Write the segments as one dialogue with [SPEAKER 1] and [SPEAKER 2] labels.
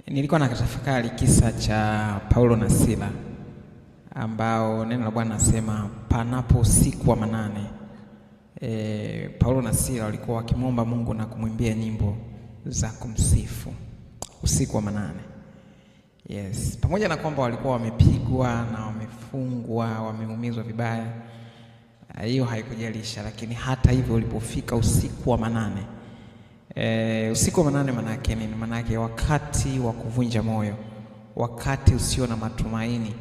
[SPEAKER 1] Nilikuwa nakitafakari kisa cha Paulo na Sila ambao neno la Bwana nasema panapo usiku wa manane. Paulo na Sila walikuwa wakimwomba Mungu na kumwimbia nyimbo za kumsifu usiku wa manane. Yes, pamoja na kwamba walikuwa wamepigwa na wamefungwa, wameumizwa vibaya, hiyo haikujalisha, lakini hata hivyo ulipofika usiku wa manane, usiku wa manane maana yake nini? Maana yake wakati wa kuvunja moyo, wakati usio na matumaini,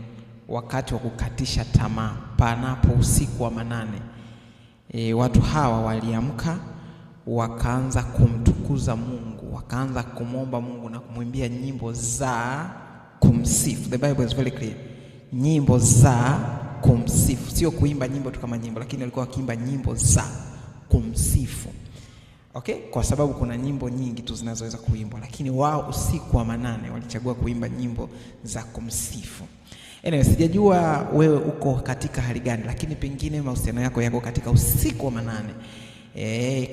[SPEAKER 1] wakati wa kukatisha tamaa, panapo usiku wa manane. Watu hawa waliamka wakaanza kumtukuza Mungu, wakaanza kumwomba Mungu na kumwimbia nyimbo za kumsifu. The Bible is very clear. Nyimbo za kumsifu, sio kuimba nyimbo tu kama nyimbo, lakini walikuwa wakiimba nyimbo za kumsifu. Okay? Kwa sababu kuna nyimbo nyingi tu zinazoweza kuimbwa, lakini wao usiku wa manane walichagua kuimba nyimbo za kumsifu. Anyway, sijajua wewe uko katika hali gani, lakini pengine mahusiano yako yako katika usiku wa manane.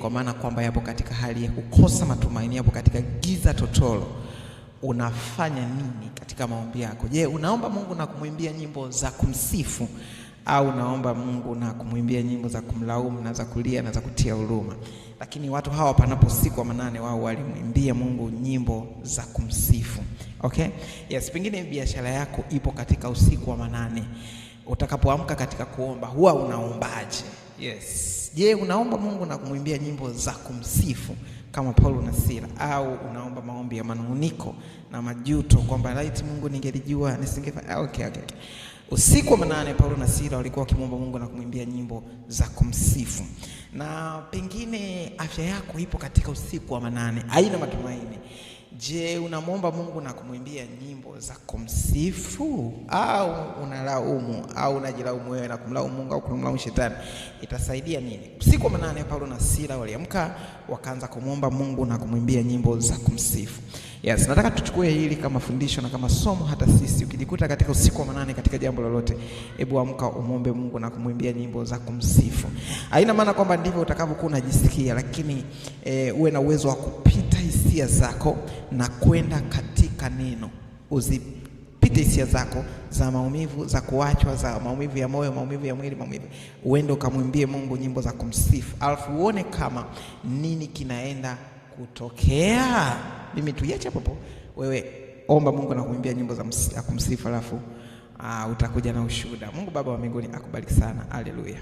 [SPEAKER 1] Kwa maana kwamba yapo katika hali ya kukosa matumaini, yapo katika giza totoro. Unafanya nini katika maombi yako? Je, unaomba Mungu na kumwimbia nyimbo za kumsifu, au unaomba Mungu na kumwimbia nyimbo za kumlaumu na za kulia na za kutia huruma? Lakini watu hawa panapo usiku wa manane wao walimwimbia Mungu nyimbo za kumsifu. Okay? Yes, pengine biashara yako ipo katika usiku wa manane. Utakapoamka katika kuomba, huwa unaombaje? Yes. Je, unaomba Mungu na kumwimbia nyimbo za kumsifu kama Paulo na Sila, au unaomba maombi ya manunguniko na majuto kwamba laiti Mungu ningelijua nisingefanya? Okay. Usiku wa manane Paulo na Sila walikuwa wakimwomba Mungu na kumwimbia nyimbo za kumsifu. Na pengine afya yako ipo katika usiku wa manane, haina matumaini. Je, unamwomba Mungu na kumwimbia nyimbo za kumsifu, au unalaumu, au unajilaumu wewe na kumlaumu Mungu au kumlaumu shetani? Itasaidia nini? Usiku wa manane Paulo na Sila waliamka wakaanza kumwomba Mungu na kumwimbia nyimbo za kumsifu. Yes, nataka tuchukue hili kama fundisho na kama somo. Hata sisi ukijikuta katika usiku wa manane katika jambo lolote, hebu amka umwombe Mungu na kumwimbia nyimbo za kumsifu. Haina maana kwamba ndivyo utakavyokuwa unajisikia, lakini uwe na uwezo wa kupita hisia zako na kwenda katika neno. Uzipite hisia zako za maumivu, za kuachwa, za maumivu ya moyo, maumivu ya mwili, uende ukamwimbie Mungu nyimbo za kumsifu. Alafu uone kama nini kinaenda kutokea. Mimi tuiache hapo. Wewe omba Mungu na kumwimbia nyimbo za kumsifu, alafu utakuja na ushuhuda. Mungu Baba wa mbinguni akubariki sana. Haleluya.